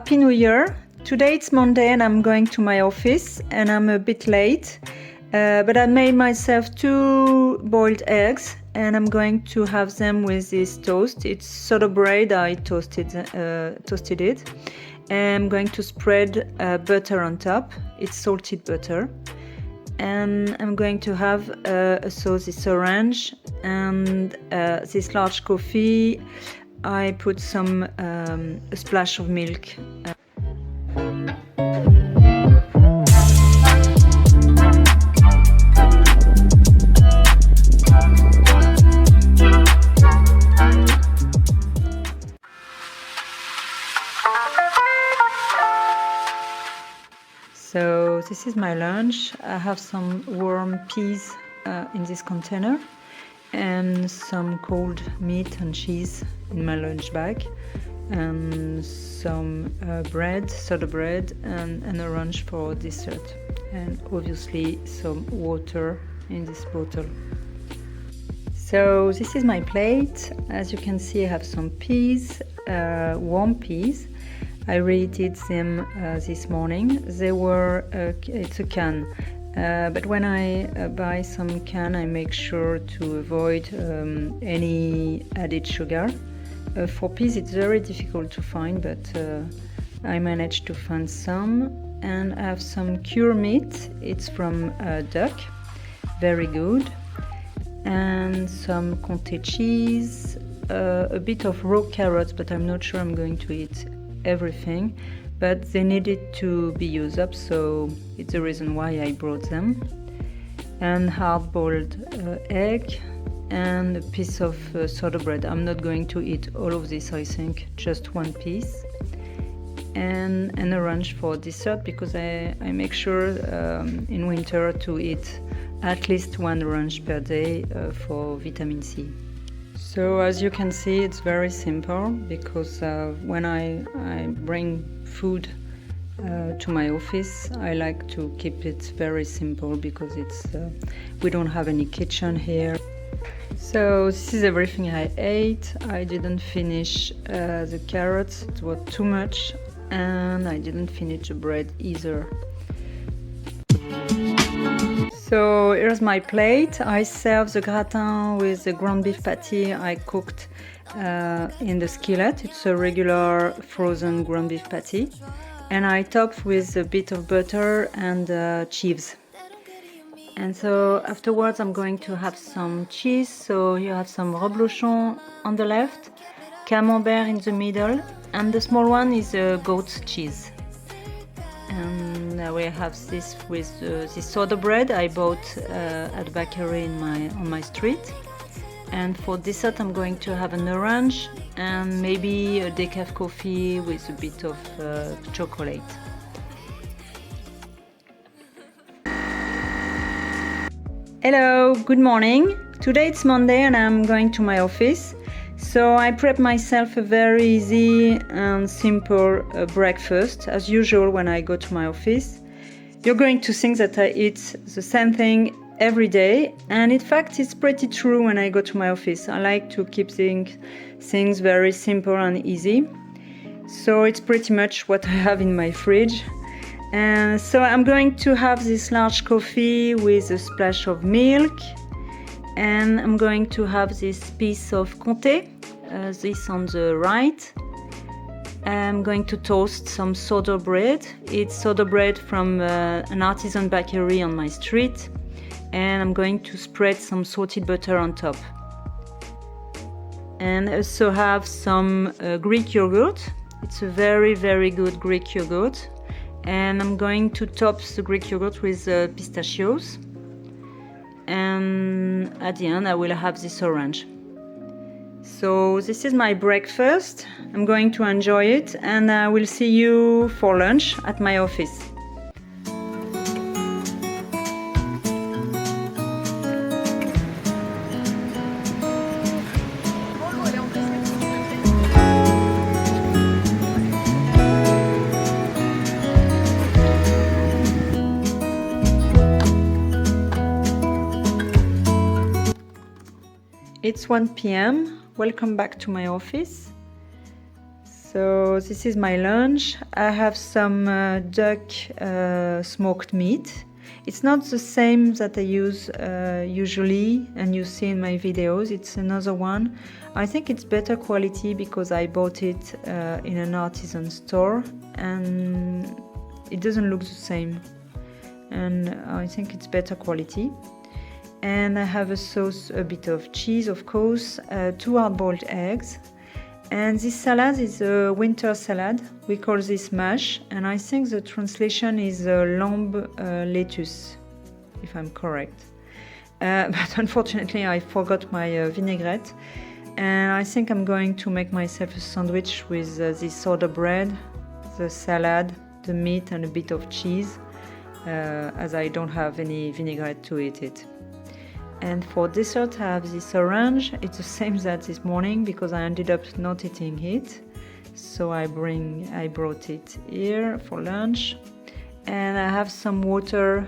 Happy New Year! Today it's Monday and I'm going to my office and I'm a bit late, but I made myself 2 boiled eggs and I'm going to have them with this toast. It's soda bread, I toasted it. And I'm going to spread butter on top. It's salted butter. And I'm going to have a sauce, this orange, and this large coffee. I put some a splash of milk. So this is my lunch. I have some warm peas in this container and some cold meat and cheese in my lunch bag, and some bread, soda bread, and orange for dessert, and obviously some water in this bottle. So this is my plate. As you can see, I have some peas, warm peas. I reheated them this morning. They were, it's a can. But when I buy some can, I make sure to avoid any added sugar. For peas, it's very difficult to find, but I managed to find some. And I have some cure meat. It's from duck, very good. And some Comté cheese, a bit of raw carrots, but I'm not sure I'm going to eat everything. But they needed to be used up, so it's the reason why I brought them. And hard-boiled egg and a piece of soda bread. I'm not going to eat all of this, I think, just one piece. And an orange for dessert, because I make sure in winter to eat at least 1 orange per day for vitamin C. So as you can see, it's very simple, because when I bring food to my office, I like to keep it very simple, because it's we don't have any kitchen here. So this is everything I ate. I didn't finish the carrots, it was too much, and I didn't finish the bread either. So here's my plate. I serve the gratin with the ground beef patty I cooked in the skillet. It's a regular frozen ground beef patty. And I top with a bit of butter and cheese. And so afterwards I'm going to have some cheese. So you have some reblochon on the left, camembert in the middle, and the small one is goat's cheese. And I will have this with this soda bread I bought at the bakery on my street. And for dessert I'm going to have an orange and maybe a decaf coffee with a bit of chocolate. Hello, good morning. Today it's Monday and I'm going to my office. So I prep myself a very easy and simple breakfast, as usual when I go to my office. You're going to think that I eat the same thing every day, and in fact it's pretty true when I go to my office. I like to keep things very simple and easy. So it's pretty much what I have in my fridge. And so I'm going to have this large coffee with a splash of milk. And I'm going to have this piece of Comté, this on the right. I'm going to toast some soda bread. It's soda bread from an artisan bakery on my street. And I'm going to spread some salted butter on top. And also have some Greek yogurt. It's a very, very good Greek yogurt. And I'm going to top the Greek yogurt with pistachios. And at the end I will have this orange. So this is my breakfast. I'm going to enjoy it, and I will see you for lunch at my office. It's 1 p.m. Welcome back to my office. So this is my lunch. I have some duck smoked meat. It's not the same that I use usually and you see in my videos. It's another one. I think it's better quality because I bought it in an artisan store and it doesn't look the same. And I think it's better quality. And I have a sauce, a bit of cheese, of course, 2 hard-boiled eggs. And this salad is a winter salad. We call this mash, and I think the translation is lamb lettuce, if I'm correct. But unfortunately, I forgot my vinaigrette. And I think I'm going to make myself a sandwich with this soda bread, the salad, the meat, and a bit of cheese, as I don't have any vinaigrette to eat it. And for dessert I have this orange. It's the same as this morning because I ended up not eating it. So I brought it here for lunch. And I have some water,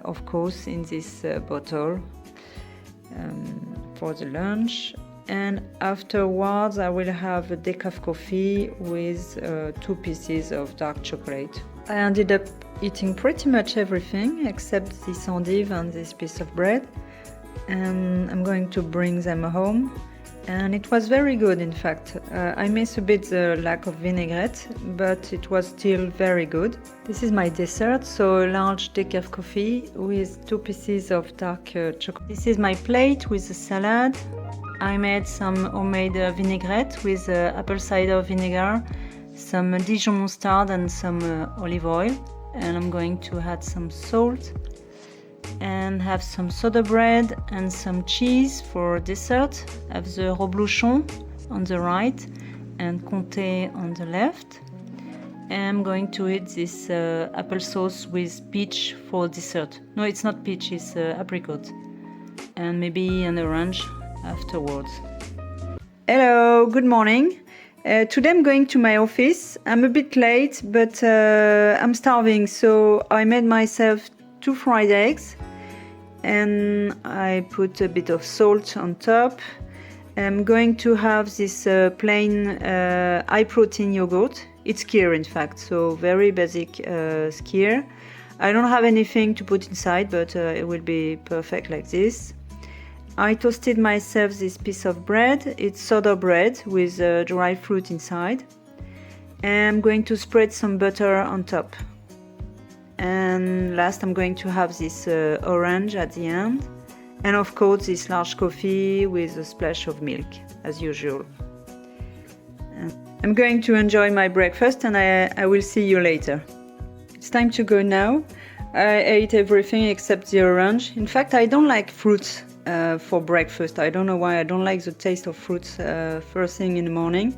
of course, in this bottle for the lunch. And afterwards I will have a decaf coffee with 2 pieces of dark chocolate. I ended up eating pretty much everything except this endive and this piece of bread. And I'm going to bring them home, and it was very good. In fact, I miss a bit the lack of vinaigrette, but it was still very good. This is my dessert, so a large decaf coffee with 2 pieces of dark chocolate. This is my plate with the salad. I made some homemade vinaigrette with apple cider vinegar, some Dijon mustard and some olive oil, and I'm going to add some salt and have some soda bread and some cheese for dessert. I have the reblochon on the right and comté on the left. And I'm going to eat this applesauce with peach for dessert. No, it's not peach, it's apricot. And maybe an orange afterwards. Hello, good morning. Today I'm going to my office. I'm a bit late, but I'm starving, so I made myself 2 fried eggs and I put a bit of salt on top. I'm going to have this plain high protein yogurt. It's skyr in fact, so very basic skyr. I don't have anything to put inside, but it will be perfect like this. I toasted myself this piece of bread. It's soda bread with dry fruit inside. And I'm going to spread some butter on top. And last I'm going to have this orange at the end. And of course this large coffee with a splash of milk, as usual. And I'm going to enjoy my breakfast and I will see you later. It's time to go now. I ate everything except the orange. In fact, I don't like fruits for breakfast. I don't know why. I don't like the taste of fruits first thing in the morning.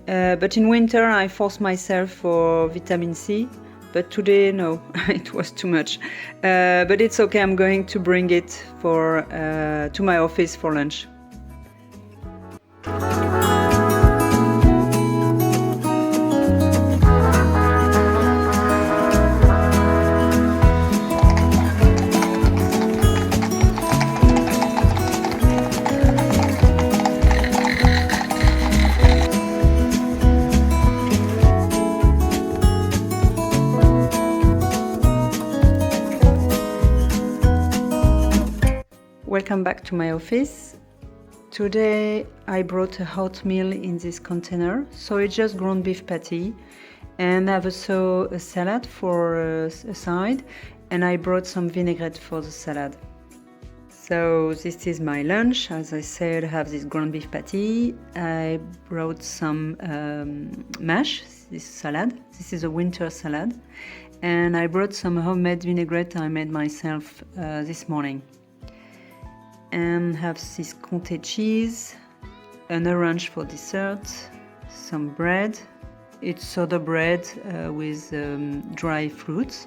But in winter I force myself for vitamin C. But today, no, it was too much. But it's okay, I'm going to bring it to my office for lunch. Welcome back to my office. Today I brought a oatmeal in this container, so it's just ground beef patty, and I have also a salad for a side, and I brought some vinaigrette for the salad. So this is my lunch. As I said, I have this ground beef patty. I brought some mash, this salad. This is a winter salad, and I brought some homemade vinaigrette I made myself this morning. And have this comté cheese, an orange for dessert, some bread. It's soda bread with dry fruits.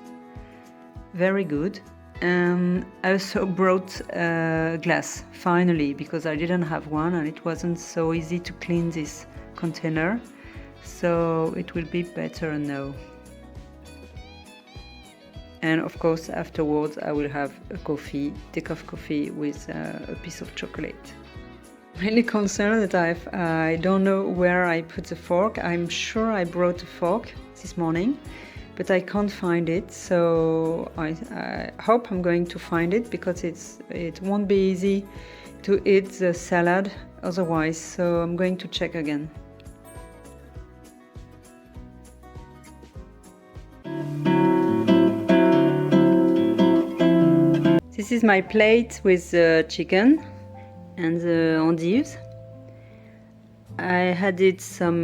Very good. And I also brought a glass, finally, because I didn't have one and it wasn't so easy to clean this container. So it will be better now. And of course, afterwards, I will have a coffee, decaf coffee with a piece of chocolate. really concerned that I don't know where I put the fork. I'm sure I brought a fork this morning, but I can't find it. So I hope I'm going to find it, because it won't be easy to eat the salad otherwise. So I'm going to check again. This is my plate with the chicken and the endives. I added some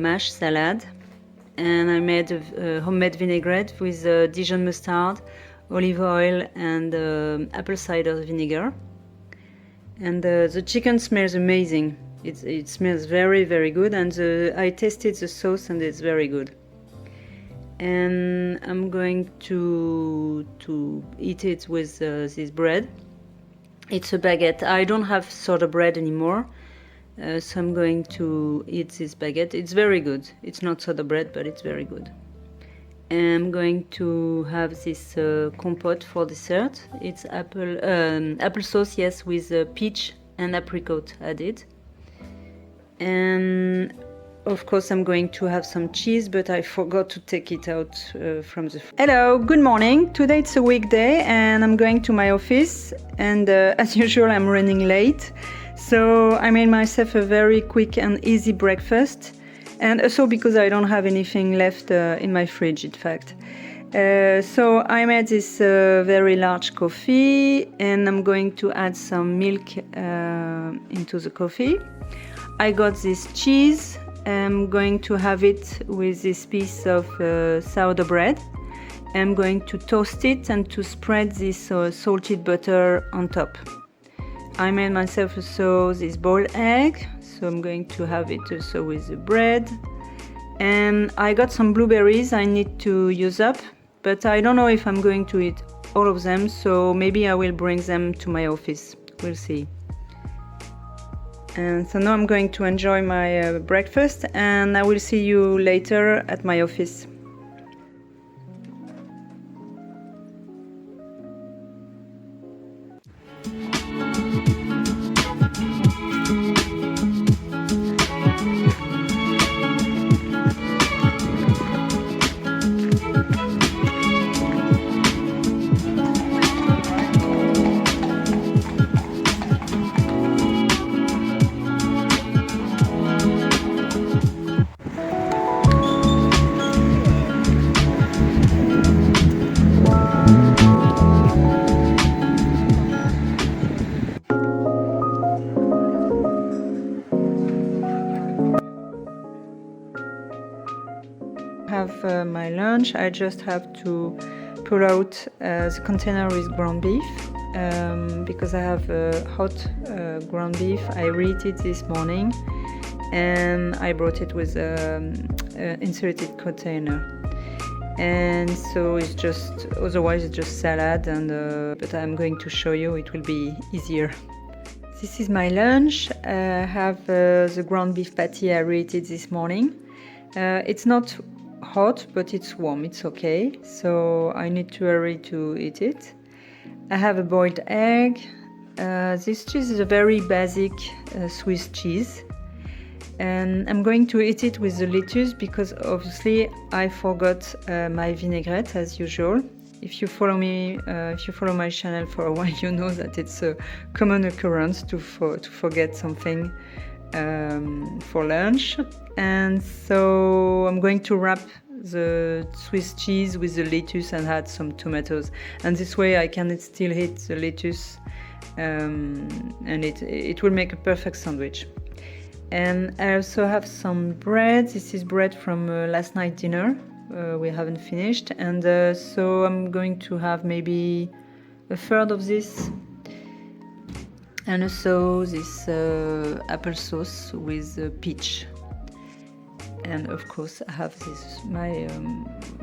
mashed salad, and I made a homemade vinaigrette with Dijon mustard, olive oil, and apple cider vinegar. And the chicken smells amazing. It smells very, very good, and I tasted the sauce and it's very good. And I'm going to eat it with this bread. It's a baguette. I don't have soda bread anymore, so I'm going to eat this baguette. It's very good. It's not soda bread, but it's very good. And I'm going to have this compote for dessert. It's applesauce, yes, with peach and apricot added. And of course, I'm going to have some cheese, but I forgot to take it out from the... Hello, good morning. Today it's a weekday and I'm going to my office, and as usual, I'm running late. So I made myself a very quick and easy breakfast, and also because I don't have anything left in my fridge, in fact. So I made this very large coffee, and I'm going to add some milk into the coffee. I got this cheese. I'm going to have it with this piece of sourdough bread. I'm going to toast it and to spread this salted butter on top. I made myself also this boiled egg, so I'm going to have it also with the bread. And I got some blueberries I need to use up, but I don't know if I'm going to eat all of them, so maybe I will bring them to my office. We'll see. And so now I'm going to enjoy my breakfast, and I will see you later at my office. Have my lunch. I just have to pull out the container with ground beef because I have hot ground beef. I reheated this morning and I brought it with insulated container. And so it's just, otherwise it's just salad, and but I'm going to show you, it will be easier. This is my lunch. I have the ground beef patty I reheated this morning. It's not hot, but it's warm, it's okay, so I need to hurry to eat it. I have a boiled egg. This cheese is a very basic Swiss cheese, and I'm going to eat it with the lettuce because obviously I forgot my vinaigrette as usual. If you follow me, if you follow my channel for a while, you know that it's a common occurrence to forget something for lunch. And so I'm going to wrap the Swiss cheese with the lettuce and add some tomatoes, and this way I can still eat the lettuce, and it will make a perfect sandwich. And I also have some bread. This is bread from last night dinner. We haven't finished, and so I'm going to have maybe a third of this. And also this applesauce with peach. And of course I have this my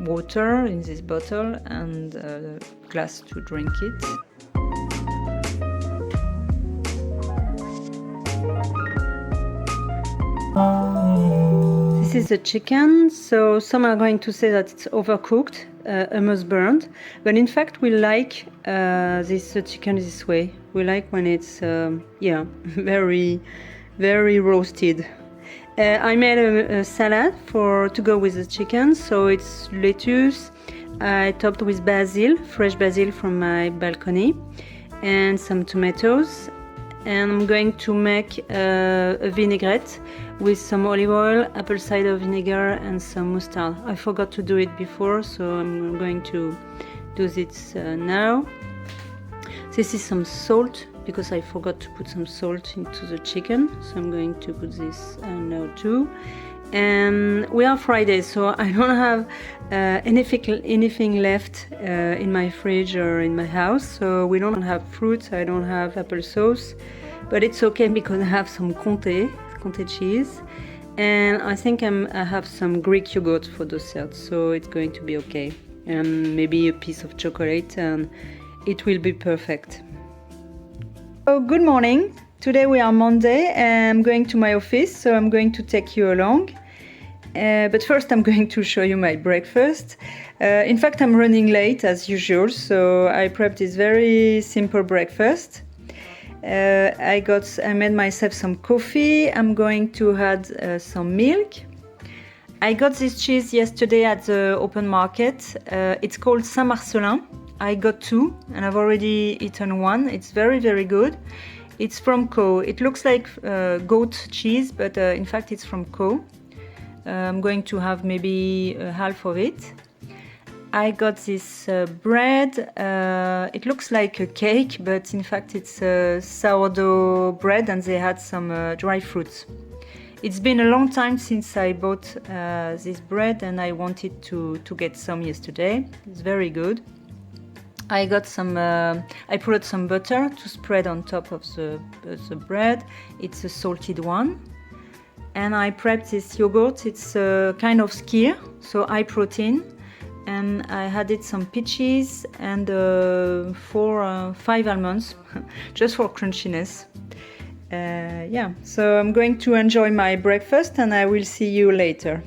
water in this bottle and a glass to drink it. This is the chicken. So some are going to say that it's overcooked. almost burnt. But in fact, we like this chicken this way. We like when it's very, very roasted. I made a salad to go with the chicken. So it's lettuce. I topped with basil, fresh basil from my balcony, and some tomatoes. And I'm going to make a vinaigrette with some olive oil, apple cider vinegar, and some mustard. I forgot to do it before, so I'm going to do this now. This is some salt, because I forgot to put some salt into the chicken, so I'm going to put this now too. And we are Friday, so I don't have anything left in my fridge or in my house. So we don't have fruits, I don't have applesauce, but it's okay because I have some Comté cheese, and I think I have some Greek yogurt for dessert, so it's going to be okay. And maybe a piece of chocolate, and it will be perfect. So good morning. Today we are Monday, and I'm going to my office, so I'm going to take you along. But first I'm going to show you my breakfast. In fact, I'm running late as usual, so I prepped this very simple breakfast. I made myself some coffee. I'm going to add some milk. I got this cheese yesterday at the open market. It's called Saint-Marcellin. I got 2 and I've already eaten 1. It's very, very good. It's from Co. It looks like goat cheese, but in fact it's from Co. I'm going to have maybe half of it. I got this bread. It looks like a cake, but in fact it's sourdough bread, and they had some dry fruits. It's been a long time since I bought this bread, and I wanted to get some yesterday. It's very good. I got some. I put some butter to spread on top of the bread. It's a salted one, and I prepped this yogurt. It's a kind of skyr, so high protein, and I added some peaches and 5 almonds, just for crunchiness. So I'm going to enjoy my breakfast, and I will see you later.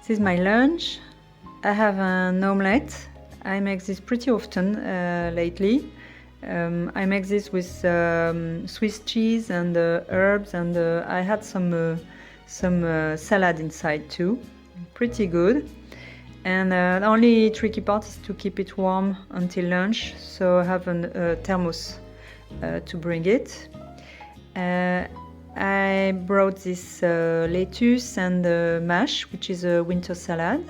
This is my lunch. I have an omelette. I make this pretty often lately. I make this with Swiss cheese and herbs, and I had some salad inside too. Pretty good. And the only tricky part is to keep it warm until lunch, so I have a thermos to bring it. I brought this lettuce and mash, which is a winter salad,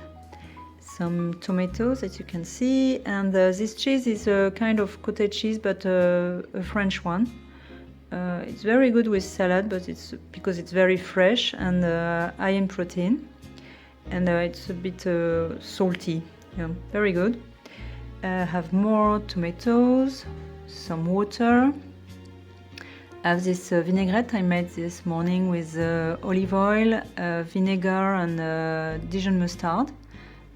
some tomatoes, as you can see, and this cheese is a kind of cottage cheese, but a French one. It's very good with salad, but it's because it's very fresh and high in protein, and it's a bit salty. Yeah, very good. I have more tomatoes, some water. I have this vinaigrette I made this morning with olive oil, vinegar, and Dijon mustard,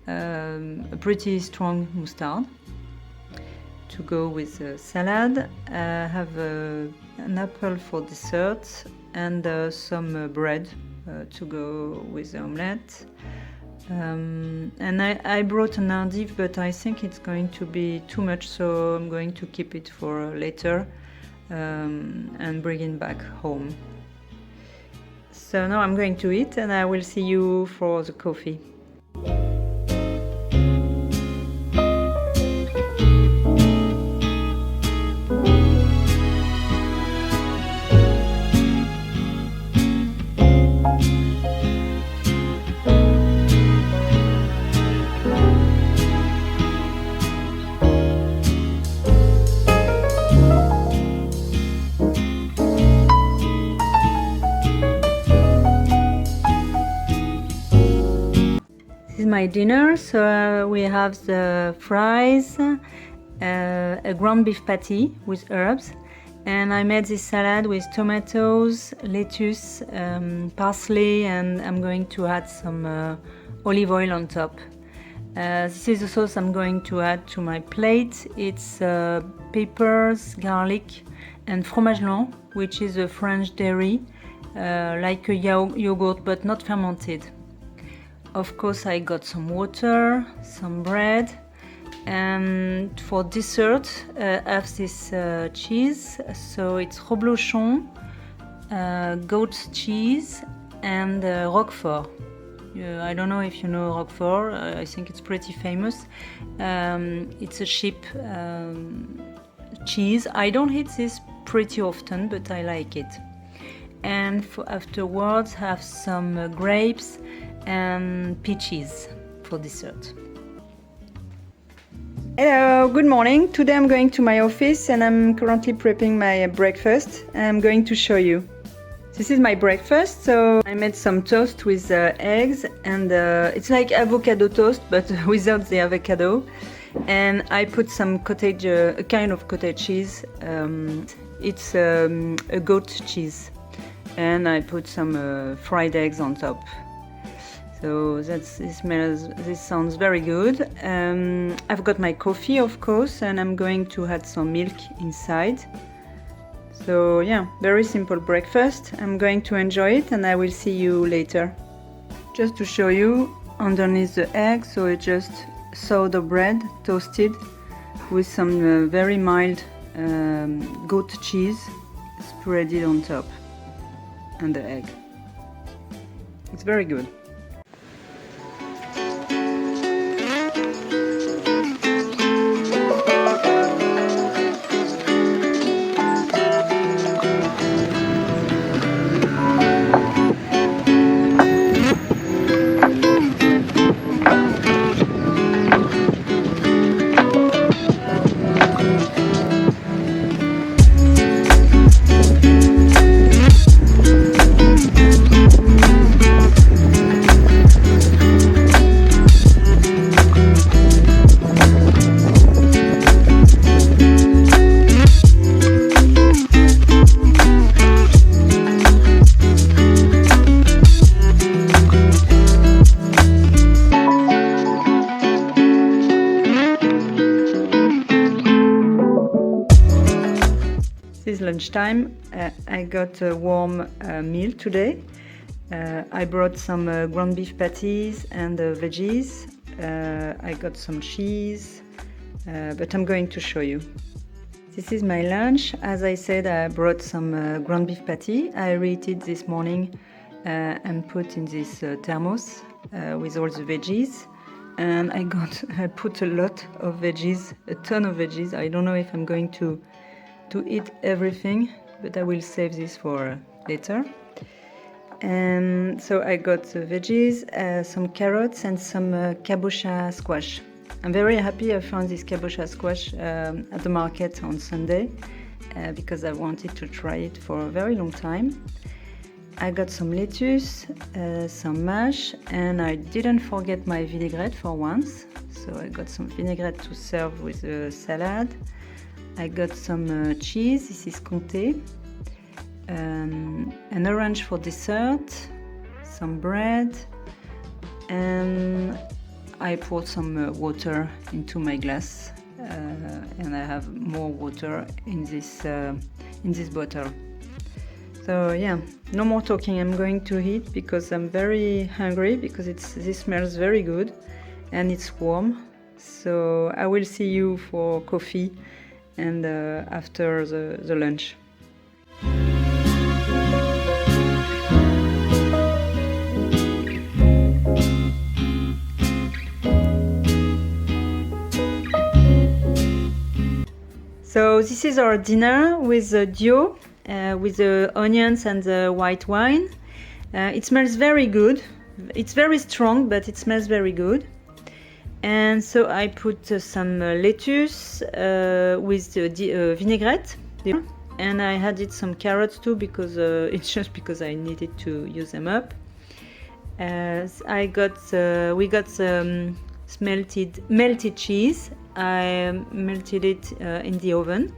a pretty strong mustard to go with the salad. I have an apple for dessert, and some bread to go with the omelette. And I brought an endive, but I think it's going to be too much, so I'm going to keep it for later. And bring it back home. So now I'm going to eat, and I will see you for the coffee. my dinner. So we have the fries, a ground beef patty with herbs, and I made this salad with tomatoes, lettuce, parsley, and I'm going to add some olive oil on top. This is the sauce I'm going to add to my plate. It's peppers, garlic, and fromage blanc, which is a French dairy, like a yogurt but not fermented. Of course, I got some water, some bread, and for dessert I have this cheese. So it's reblochon, goat cheese, and Roquefort. I don't know if you know Roquefort. I think it's pretty famous. It's a cheap cheese. I don't eat this pretty often, but I like it. And afterwards have some grapes and peaches for dessert. Hello, good morning. Today I'm going to my office and I'm currently prepping my breakfast. I'm going to show you. This is my breakfast. So I made some toast with eggs, and it's like avocado toast but without the avocado. And I put some cottage, a kind of cottage cheese. It's a goat cheese, and I put some fried eggs on top. So this sounds very good. I've got my coffee, of course, and I'm going to add some milk inside. So yeah, very simple breakfast. I'm going to enjoy it and I will see you later. Just to show you, underneath the egg, so I just sourdough bread toasted with some very mild goat cheese spreaded on top, and the egg. It's very good. This is lunchtime. I got a warm meal today. I brought some ground beef patties and veggies. I got some cheese, but I'm going to show you. This is my lunch. As I said, I brought some ground beef patty. I reheated this morning and put in this thermos with all the veggies. And I put a lot of veggies, a ton of veggies. I don't know if I'm going to eat everything, but I will save this for later. And so I got the veggies, some carrots, and some kabocha squash. I'm very happy I found this kabocha squash at the market on Sunday because I wanted to try it for a very long time. I got some lettuce, some mash, and I didn't forget my vinaigrette for once. So I got some vinaigrette to serve with the salad. I got some cheese, this is Comté, an orange for dessert, some bread, and I poured some water into my glass, and I have more water in this bottle. So yeah, no more talking, I'm going to eat because I'm very hungry, because this smells very good and it's warm. So I will see you for coffee and after the lunch. So this is our dinner with the dio, with the onions and the white wine. It smells very good. It's very strong, but it smells very good. And so I put some lettuce with the vinaigrette, and I added some carrots too because it's just because I needed to use them up. We got some melted cheese. I melted it in the oven.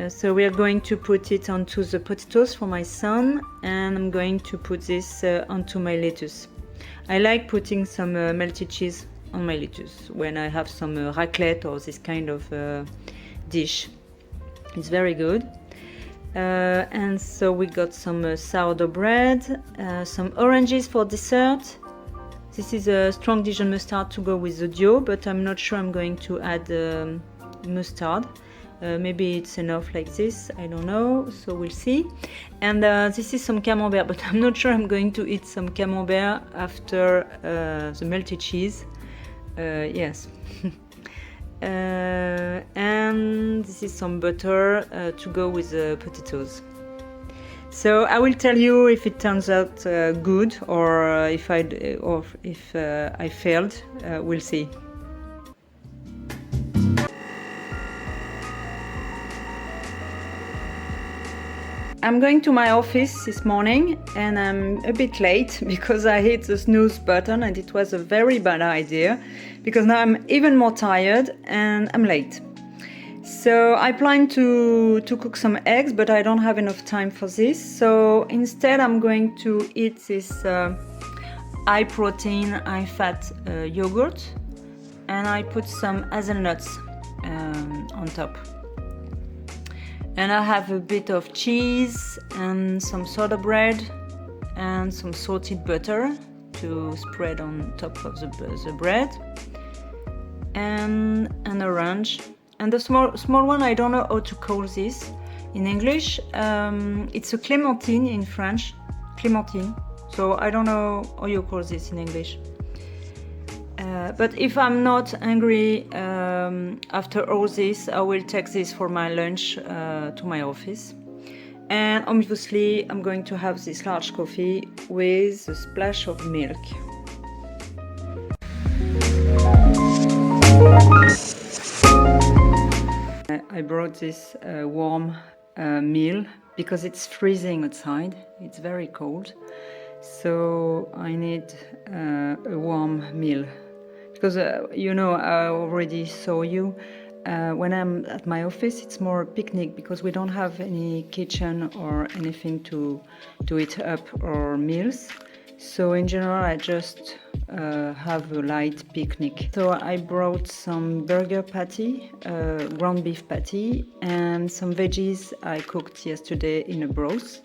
So we are going to put it onto the potatoes for my son, and I'm going to put this onto my lettuce. I like putting some melted cheese on my lettuce when I have some raclette or this kind of dish. It's very good. And so we got some sourdough bread, some oranges for dessert. This is a strong Dijon mustard to go with the dough, but I'm not sure I'm going to add mustard. Maybe it's enough like this, I don't know, so we'll see. And this is some camembert, but I'm not sure I'm going to eat some camembert after the melted cheese. Yes. And this is some butter to go with the potatoes. So I will tell you if it turns out good or if I failed. We'll see. I'm going to my office this morning and I'm a bit late because I hit the snooze button and it was a very bad idea because now I'm even more tired and I'm late. So I plan to cook some eggs, but I don't have enough time for this. So instead I'm going to eat this high protein, high fat yogurt, and I put some hazelnuts on top. And I have a bit of cheese and some soda bread and some salted butter to spread on top of the bread, and an orange. And the small one, I don't know how to call this in English. It's a clémentine in French, clémentine. So I don't know how you call this in English. But if I'm not hungry after all this, I will take this for my lunch to my office. And obviously I'm going to have this large coffee with a splash of milk. I brought this warm meal because it's freezing outside. It's very cold. So I need a warm meal. Because, you know, I already saw you. When I'm at my office, it's more a picnic because we don't have any kitchen or anything to eat up our meals. So in general, I just have a light picnic. So I brought some burger patty, ground beef patty, and some veggies I cooked yesterday in a broth.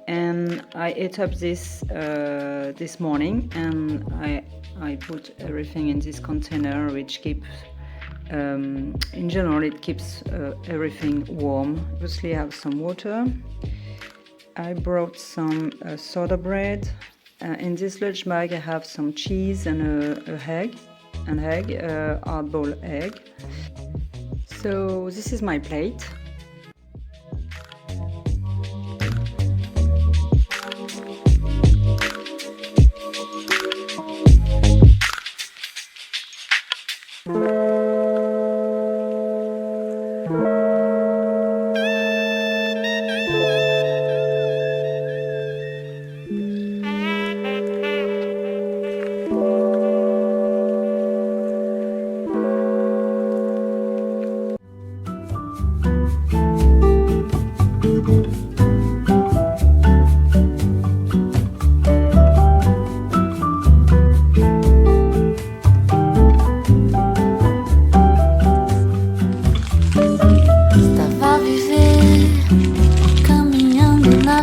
And I ate up this this morning, and I put everything in this container, which keeps, in general, it keeps everything warm. Obviously, I have some water. I brought some soda bread. In this lunch bag, I have some cheese and an egg, hard-boiled egg. So this is my plate.